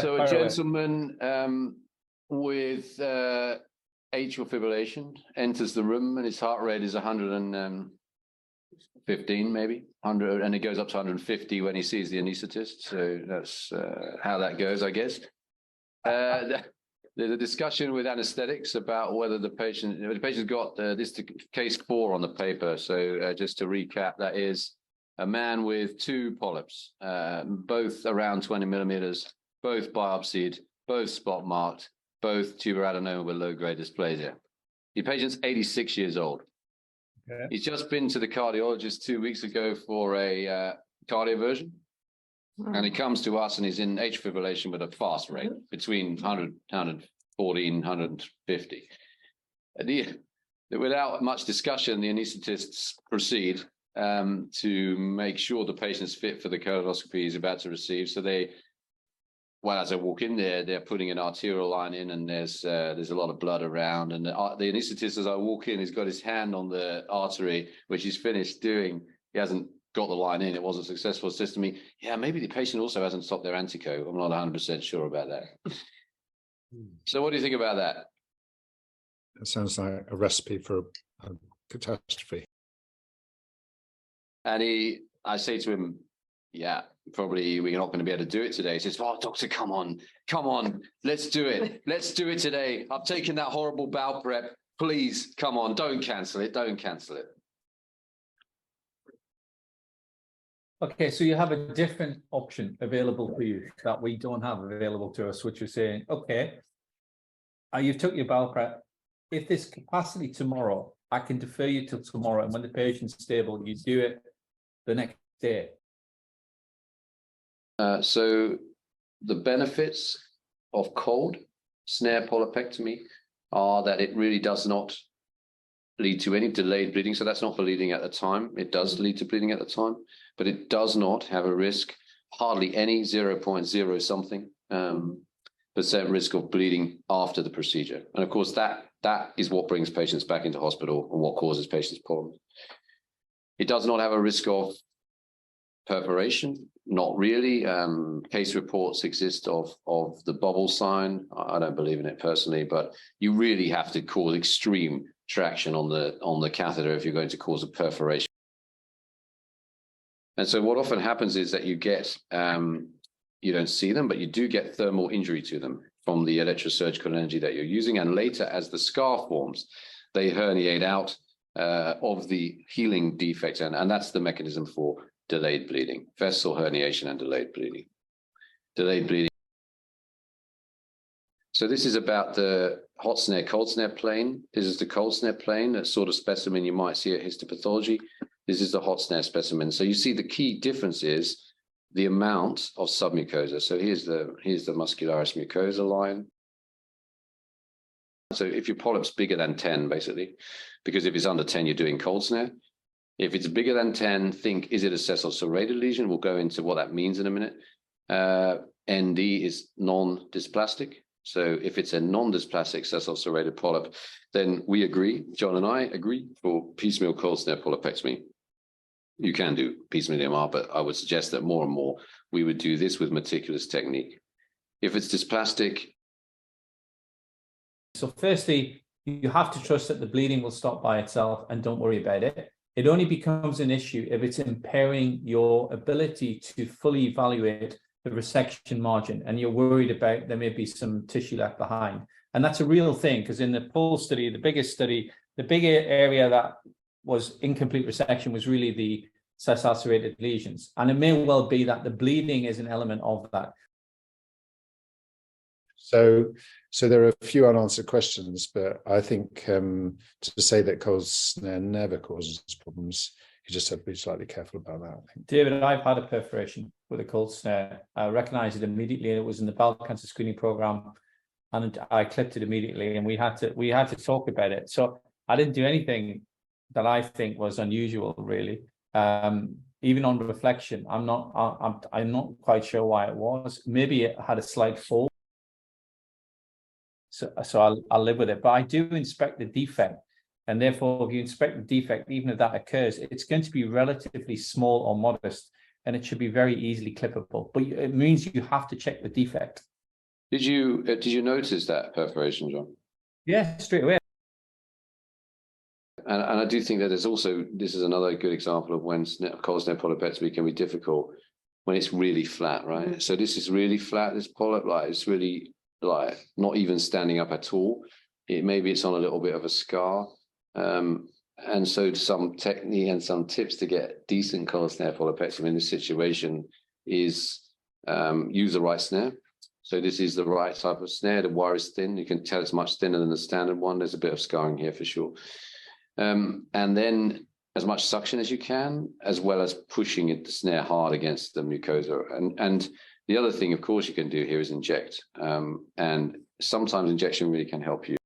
So a Fire away. gentleman with atrial fibrillation enters the room and his heart rate is 115, maybe 100, and it goes up to 150 when he sees the anaesthetist. So that's how that goes, I guess. There's a discussion with anesthetics about whether the patient's got this case 4 on the paper. So just to recap, that is a man with 2 polyps, both around 20 millimeters, both biopsied, both spot marked, both tuberadenoma with low-grade dysplasia. The patient's 86 years old. Okay. He's just been to the cardiologist 2 weeks ago for a cardioversion. And he comes to us and he's in atrial fibrillation with a fast rate between 100, 114, 150. Without much discussion, the anaesthetists proceed to make sure the patient's fit for the colonoscopy he's about to receive. So as I walk in there, they're putting an arterial line in, and there's a lot of blood around. And the anaesthetist, as I walk in, he's got his hand on the artery, which he's finished doing. He hasn't got the line in. It wasn't successful. It says to me, yeah, maybe the patient also hasn't stopped their antico. I'm not 100% sure about that. So what do you think about that? That sounds like a recipe for a catastrophe. And I say to him, yeah, probably we're not going to be able to do it today. He says, oh, doctor, come on, let's do it. Let's do it today. I've taken that horrible bowel prep. Please, come on, don't cancel it. Okay, so you have a different option available for you that we don't have available to us, which is saying, okay, you've took your bowel prep. If there's capacity tomorrow, I can defer you till tomorrow. And when the patient's stable, you do it the next day. So the benefits of cold snare polypectomy are that it really does not lead to any delayed bleeding. So that's not bleeding at the time. It does lead to bleeding at the time, but it does not have a risk, hardly any, 0.0 something % risk of bleeding after the procedure. And of course, that is what brings patients back into hospital and what causes patients problems. It does not have a risk of perforation, not really. Case reports exist of the bubble sign. I don't believe in it personally, but you really have to cause extreme traction on the catheter if you're going to cause a perforation. And so what often happens is that you get, you don't see them, but you do get thermal injury to them from the electrosurgical energy that you're using. And later, as the scar forms, they herniate out of the healing defect. And that's the mechanism for delayed bleeding, vessel herniation and delayed bleeding. So this is about the hot snare, cold snare plane. This is the cold snare plane, that sort of specimen you might see at histopathology. This is the hot snare specimen. So you see the key difference is the amount of submucosa. So here's the muscularis mucosa line. So if your polyp's bigger than 10, basically, because if it's under 10, you're doing cold snare. If it's bigger than 10, think, is it a sessile serrated lesion? We'll go into what that means in a minute. ND is non-dysplastic. So if it's a non-dysplastic sessile serrated polyp, then we agree, John and I agree, for piecemeal cold snare polypectomy. You can do piecemeal EMR, but I would suggest that more and more we would do this with meticulous technique. If it's dysplastic. So firstly, you have to trust that the bleeding will stop by itself and don't worry about it. It only becomes an issue if it's impairing your ability to fully evaluate the resection margin and you're worried about there may be some tissue left behind. And that's a real thing, because in the PUL study, the biggest study, the bigger area that was incomplete resection was really the sessile serrated lesions. And it may well be that the bleeding is an element of that. So there are a few unanswered questions, but I think to say that cold snare never causes problems, you just have to be slightly careful about that, I think. David, I've had a perforation with a cold snare. I recognized it immediately. It was in the bowel cancer screening program, and I clipped it immediately, and we had to talk about it. So I didn't do anything that I think was unusual, really. Even on reflection, I'm not quite sure why it was. Maybe it had a slight fall. So I'll live with it. But I do inspect the defect. And therefore, if you inspect the defect, even if that occurs, it's going to be relatively small or modest, and it should be very easily clippable. But it means you have to check the defect. Did you notice that perforation, John? Yeah, straight away. And I do think that there's also, this is another good example of when cold snare polypectomy can be difficult when it's really flat, right? So this is really flat, this polyp, like it's really like not even standing up at all. Maybe it's on a little bit of a scar. And so some technique and some tips to get decent cold snare polypectomy in this situation is use the right snare. So this is the right type of snare. The wire is thin. You can tell it's much thinner than the standard one. There's a bit of scarring here for sure. And then as much suction as you can, as well as pushing the snare hard against the mucosa. And the other thing, of course, you can do here is inject. And sometimes injection really can help you.